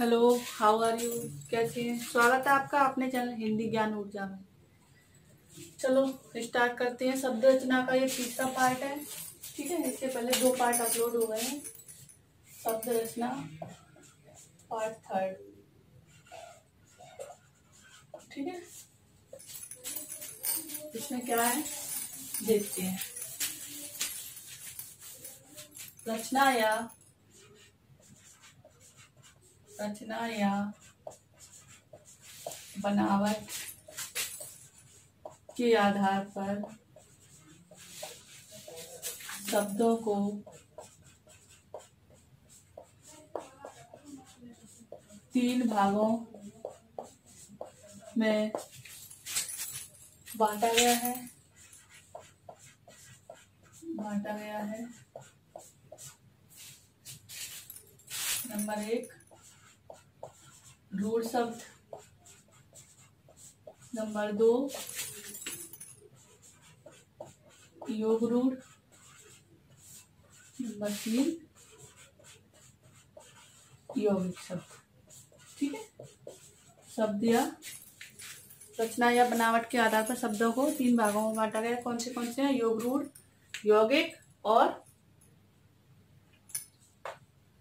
Hello, how are you? कैसे हैं? स्वागत है आपका अपने चैनल हिंदी ज्ञान ऊर्जा में। चलो स्टार्ट करते हैं। शब्द रचना का ये तीसरा पार्ट है। ठीक है, इससे पहले 2 पार्ट अपलोड हो गए हैं। शब्द रचना पार्ट 3। ठीक है, इसमें क्या है देखते हैं। रचना या बनावट के आधार पर शब्दों को 3 भागों में बांटा गया है। नंबर 1 रूढ़ शब्द, नंबर 2 योग रूढ़, नंबर 3 यौगिक शब्द। ठीक है, शब्द या रचना या बनावट के आधार पर शब्दों को 3 भागों में बांटा गया। कौन से हैं? योग रूढ़, यौगिक और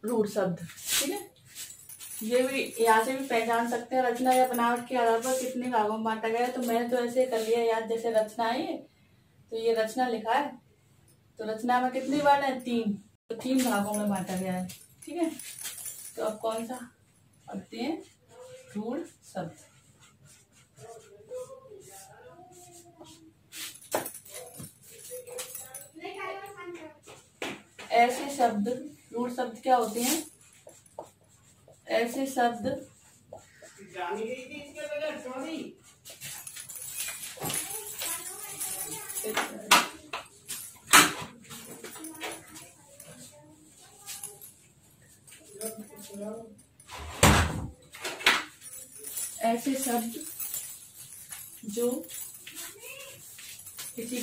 रूढ़ शब्द। ठीक है, ये भी यहाँ से भी पहचान सकते हैं रचना या बनावट के आधार पर कितने भागों में बांटा गया है। तो मैंने तो ऐसे कर लिया याद, जैसे रचना है तो ये रचना लिखा है, तो रचना में कितनी बार है? 3, तो 3 भागों में बांटा गया है। ठीक है, तो अब कौन सा पढ़ते हैं? रूढ़ शब्द। ऐसे शब्द, रूढ़ शब्द क्या होते हैं? ऐसे शब्द जो किसी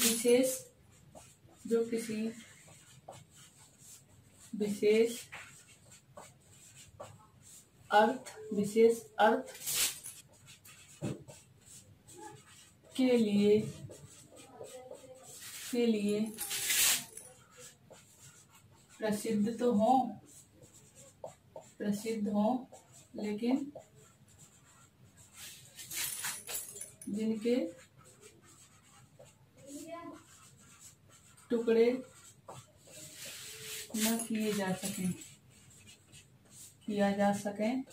विशेष अर्थ के लिए प्रसिद्ध हो, लेकिन जिनके टुकड़े न किया जा सकें,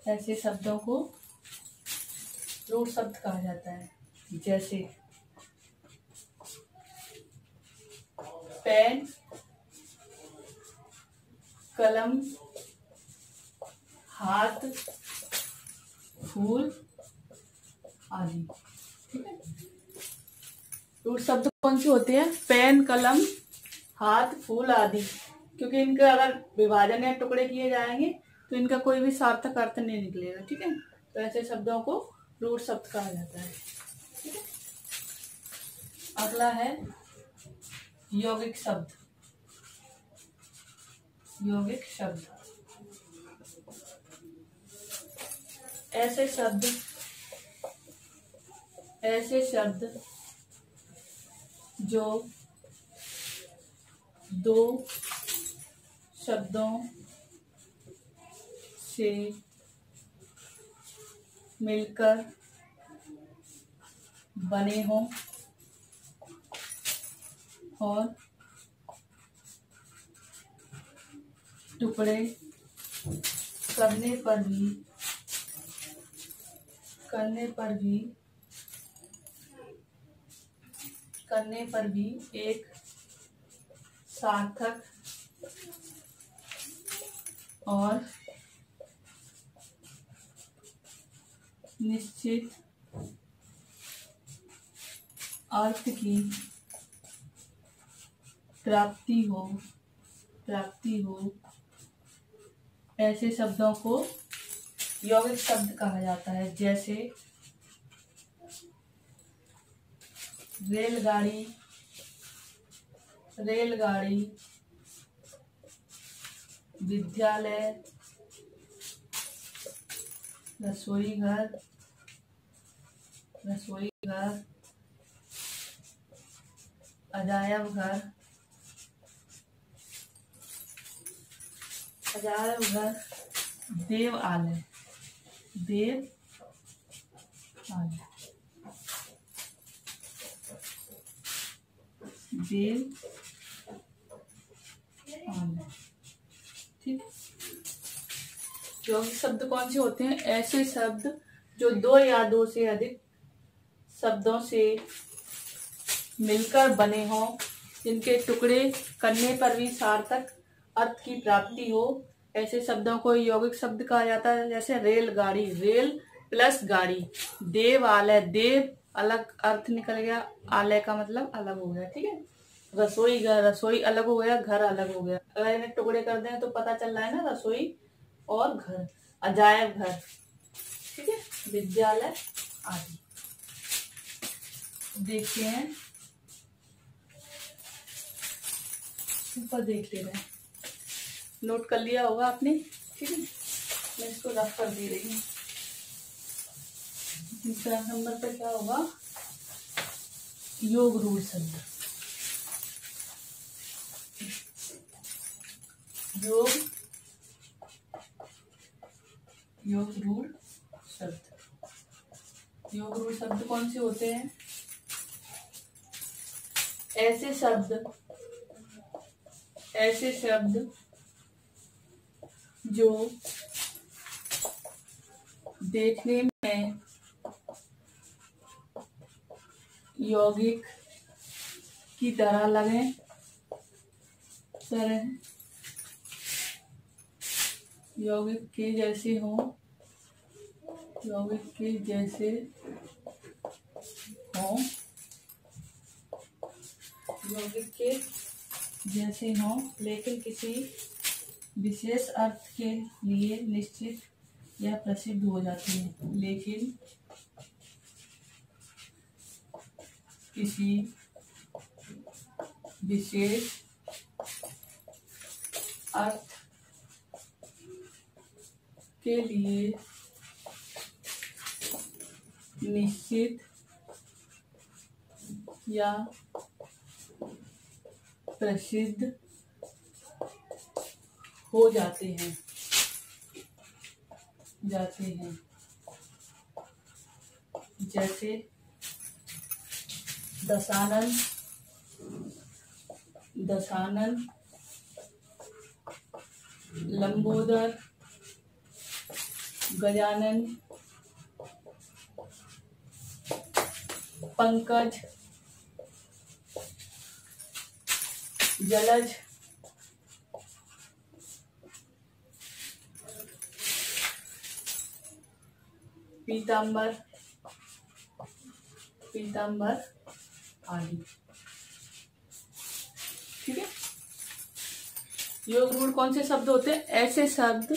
ऐसे शब्दों को रूढ़ शब्द कहा जाता है। जैसे पेन, कलम, हाथ, फूल आदि। ठीक है, रूढ़ शब्द कौन से होते हैं? पेन, कलम, हाथ, फूल आदि। क्योंकि इनका अगर विभाजन या टुकड़े किए जाएंगे तो इनका कोई भी सार्थक अर्थ नहीं निकलेगा। ठीक है, तो ऐसे शब्दों को रूढ़ शब्द कहा जाता है। ठीक है, अगला है यौगिक शब्द। ऐसे शब्द जो 2 शब्दों से मिलकर बने हों और टुकड़े करने पर भी एक सार्थक और निश्चित अर्थ की प्राप्ति हो, ऐसे शब्दों को यौगिक शब्द कहा जाता है। जैसे रेलगाड़ी, विद्यालय, रसोई घर, रसोई घर, अजायब घर, अजायब घर, देवालय, देवालय, देवालय, ठीक है। यौगिक शब्द कौन से होते हैं? ऐसे शब्द जो दो या दो से अधिक शब्दों से मिलकर बने हों, जिनके टुकड़े करने पर भी सार्थक अर्थ की प्राप्ति हो, ऐसे शब्दों को यौगिक शब्द कहा जाता है। जैसे रेलगाड़ी, रेल प्लस गाड़ी। देवालय, देव अलग अर्थ निकल गया, आलय का मतलब अलग हो गया, ठीक है। रसोई घर, रसोई अलग हो गया, घर अलग हो गया। अगर इन्हें टुकड़े कर दें तो पता चल रहा है ना, रसोई और घर। अजायब घर, ठीक है, विद्यालय आदि। देखते हैं, ऊपर देखते रहे, नोट कर लिया होगा आपने, ठीक है। मैं इसको रफ कर दे रही हूँ। दूसरा नंबर पे क्या होगा? योग रूढ़ शब्द। योग रूढ़ शब्द। योग रूढ़ शब्द कौन से होते हैं? ऐसे शब्द जो देखने में यौगिक की तरह लगे, यौगिक के जैसे हों, यौगिक के जैसे हों, यौगिक के जैसे हों, लेकिन किसी विशेष अर्थ के लिए निश्चित या प्रसिद्ध हो जाते हैं। लेकिन किसी विशेष अर्थ के लिए निश्चित या प्रसिद्ध हो जाते हैं, जैसे दशानन, लंबोदर, गजानन, पंकज, जलज, पीतांबर आदि, ठीक है। योग रूढ़ कौन से शब्द होते हैं? ऐसे शब्द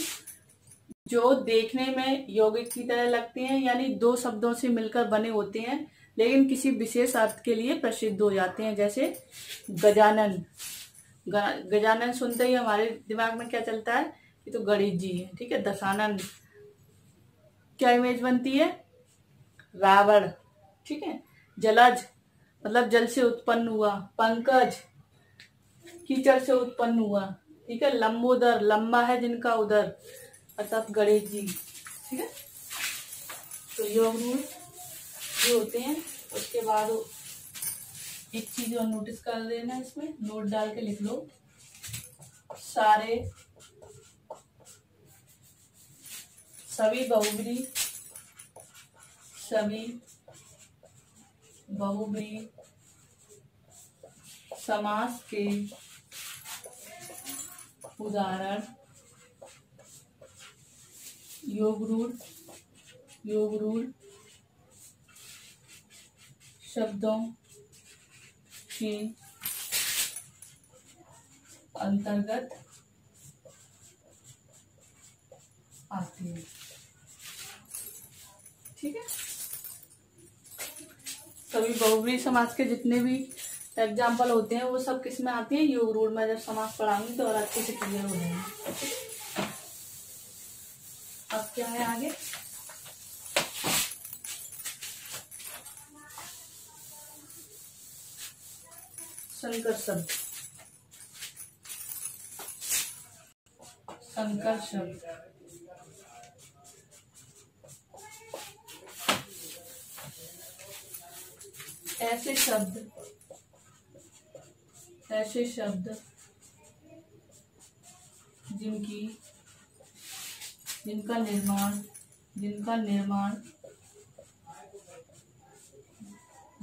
जो देखने में यौगिक की तरह लगते हैं, यानी दो शब्दों से मिलकर बने होते हैं, लेकिन किसी विशेष अर्थ के लिए प्रसिद्ध हो जाते हैं। जैसे गजानन, गजानन सुनते ही हमारे दिमाग में क्या चलता है? ये तो गणेश जी है, ठीक है। दशानन क्या इमेज बनती है? रावण, ठीक है। जलज मतलब जल से उत्पन्न हुआ। पंकज कीचड़ से उत्पन्न हुआ, ठीक है। लंबोदर लंबा है जिनका उदर, अर्थात गणेश जी, ठीक है। तो योग रूढ़ ये होते हैं। उसके बाद एक चीज और नोटिस कर लेना, इसमें नोट डाल के लिख लो, सभी बहुब्रीहि समास के उदाहरण योग रूढ़ शब्दों के अंतर्गत आते हैं, ठीक है। सभी बहुब्रीहि समास के जितने भी एग्जाम्पल होते हैं वो सब किस में आती है? योग रूढ़ में। जब समास पढ़ाऊंगी तो और अच्छे से क्लियर हो जाएंगे। अब क्या है आगे? संकर शब्द, संकर शब्द। ऐसे शब्द, ऐसे शब्द जिनका निर्माण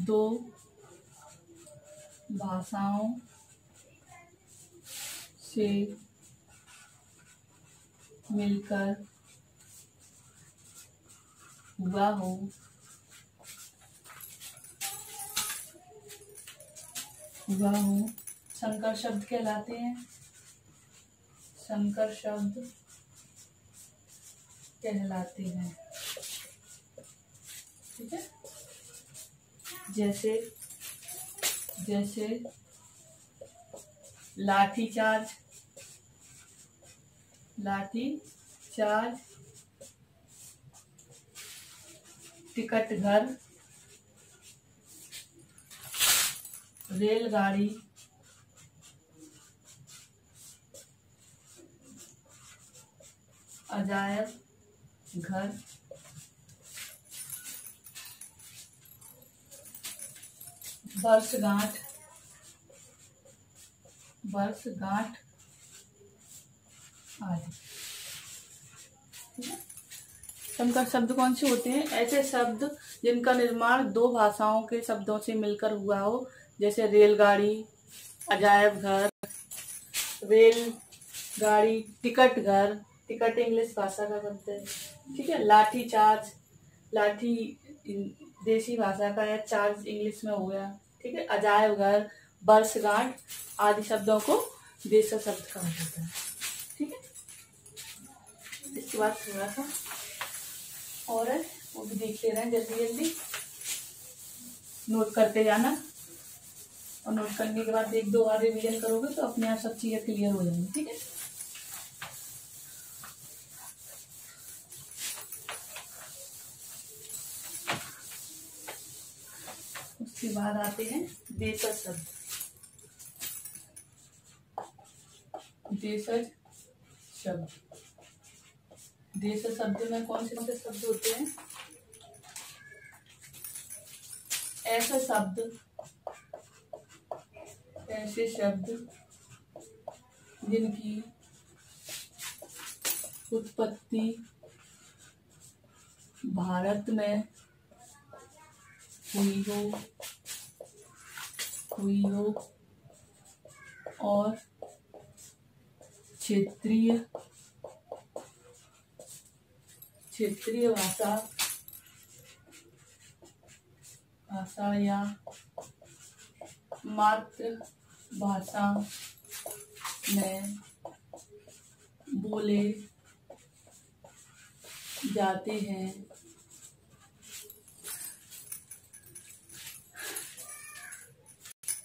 दो भाषाओं से मिलकर हुआ हो, संकर शब्द कहलाते हैं। संकर शब्द कहलाते हैं। ठीक है। जैसे लाठीचार्ज, टिकट घर, रेलगाड़ी, अजायब घर, वर्षगांठ आदि। संकर शब्द कौन से होते हैं? ऐसे शब्द जिनका निर्माण दो भाषाओं के शब्दों से मिलकर हुआ हो, जैसे रेलगाड़ी, अजायब घर, रेलगाड़ी, टिकट घर, टिकट इंग्लिश भाषा का शब्द है। ठीक है। लाठीचार्ज, लाठी देसी भाषा का है, चार्ज इंग्लिश में हो गया। ठीक है। अजायब घर, वर्षगांठ आदि शब्दों को देशज शब्द कहा जाता है। ठीक है। इसके बाद थोड़ा सा और है, वो भी देख ले रहे हैं, जल्दी जल्दी नोट करते जाना, और नोट करने के बाद एक दो बार रिवीजन करोगे तो अपने आप सब चीजें क्लियर हो जाएंगी। ठीक है। उसके बाद आते हैं देशज शब्द। देशज शब्द में कौन से शब्द होते हैं? ऐसे शब्द जिनकी उत्पत्ति भारत में हुई हो और क्षेत्रीय भाषा या मातृभाषा में बोले जाते हैं,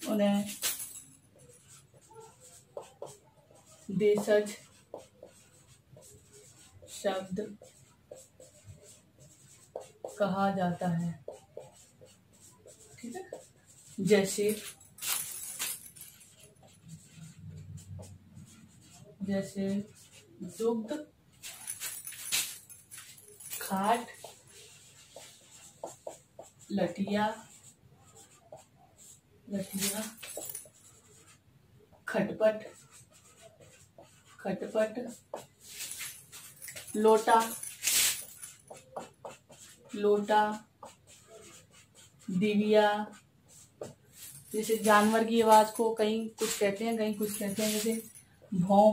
उन्हें देशज शब्द कहा जाता है। ठीक है। जैसे दुग्ध, खाट, लठिया, खटपट, लोटा, दिविया। जैसे जानवर की आवाज को कहीं कुछ कहते हैं, कहीं कुछ कहते हैं, जैसे भौं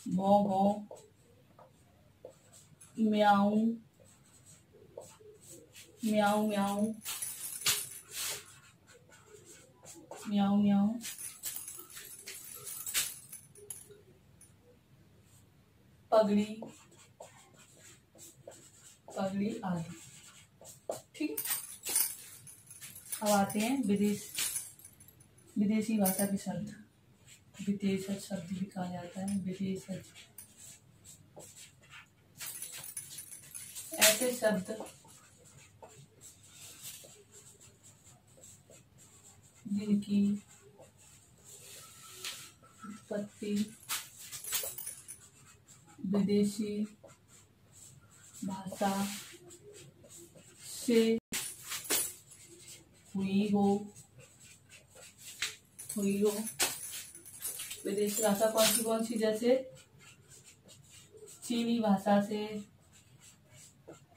भौं, म्याऊं म्याऊं, पगड़ी आदि। ठीक है। अब आते हैं विदेशी भाषा के शब्द। विदेशज शब्द भी कहा जाता है। विदेशज ऐसे शब्द जिनकी उत्पत्ति विदेशी भाषा से हुई हो। विदेशी भाषा कौन सी, जैसे चीनी भाषा से,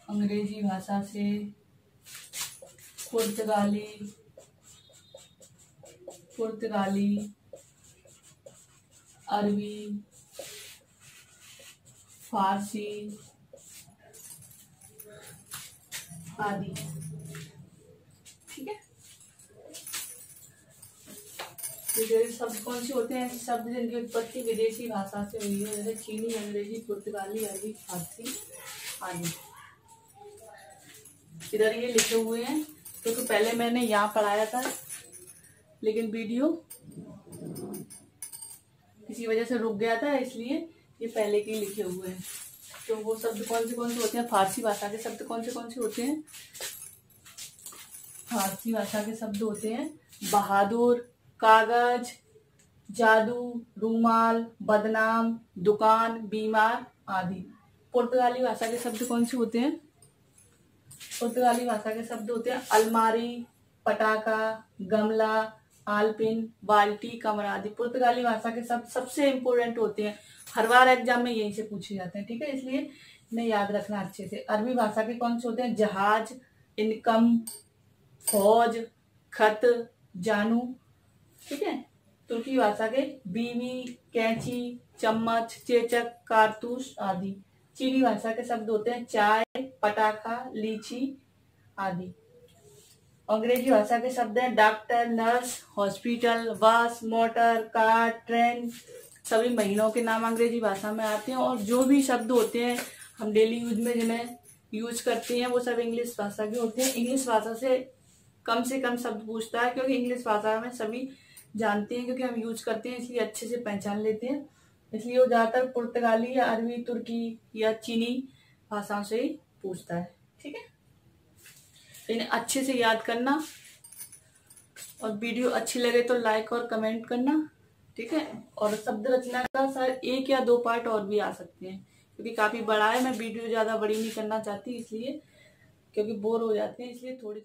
अंग्रेजी भाषा से, पुर्तगाली, अरबी, फारसी आदि। ठीक है, विदेशी शब्द कौन से होते हैं? शब्द जिनकी उत्पत्ति विदेशी भाषा से हुई है, जैसे चीनी, अंग्रेजी, पुर्तगाली, अरबी, फारसी आदि। इधर ये लिखे हुए हैं, क्योंकि तो पहले मैंने यहाँ पढ़ाया था, लेकिन वीडियो किसी वजह से रुक गया था, इसलिए ये पहले के लिखे हुए हैं। तो वो शब्द कौन से होते हैं? फारसी भाषा के शब्द कौन से होते हैं? फारसी भाषा के शब्द होते हैं बहादुर, कागज, जादू, रूमाल, बदनाम, दुकान, बीमार आदि। पुर्तगाली भाषा के शब्द कौन से होते हैं? पुर्तगाली भाषा के शब्द होते हैं अलमारी, पटाखा, गमला, आलपिन, बाल्टी, कमरा आदि। पुर्तगाली भाषा के शब्द सबसे इम्पोर्टेंट होते हैं, हर बार एग्जाम में यहीं से पूछे जाते हैं। ठीक है, इसलिए इन्हें याद रखना अच्छे से। अरबी भाषा के कौन से होते हैं? जहाज, इनकम, फौज, खत, जानू। ठीक है, तुर्की भाषा के बीवी, कैंची, चम्मच, चेचक, कारतूस आदि। चीनी भाषा के शब्द होते हैं चाय, पटाखा, लीची आदि। अंग्रेजी भाषा के शब्द हैं डॉक्टर, नर्स, हॉस्पिटल, बस, मोटर, कार, ट्रेन। सभी महीनों के नाम अंग्रेजी भाषा में आते हैं, और जो भी शब्द होते हैं हम डेली यूज में जिन्हें यूज करते हैं वो सब इंग्लिश भाषा के होते हैं। इंग्लिश भाषा से कम शब्द पूछता है, क्योंकि इंग्लिश भाषा में सभी जानते हैं, क्योंकि हम यूज करते हैं, इसलिए अच्छे से पहचान लेते हैं। इसलिए वो ज्यादातर पुर्तगाली या अरबी, तुर्की या चीनी भाषाओं से ही पूछता है। ठीक है, इन्हें अच्छे से याद करना, और वीडियो अच्छी लगे तो लाइक और कमेंट करना। ठीक है, और शब्द रचना का शायद 1 या 2 पार्ट और भी आ सकते हैं, क्योंकि काफी बड़ा है। मैं वीडियो ज्यादा बड़ी नहीं करना चाहती, इसलिए, क्योंकि बोर हो जाते हैं, इसलिए थोड़ी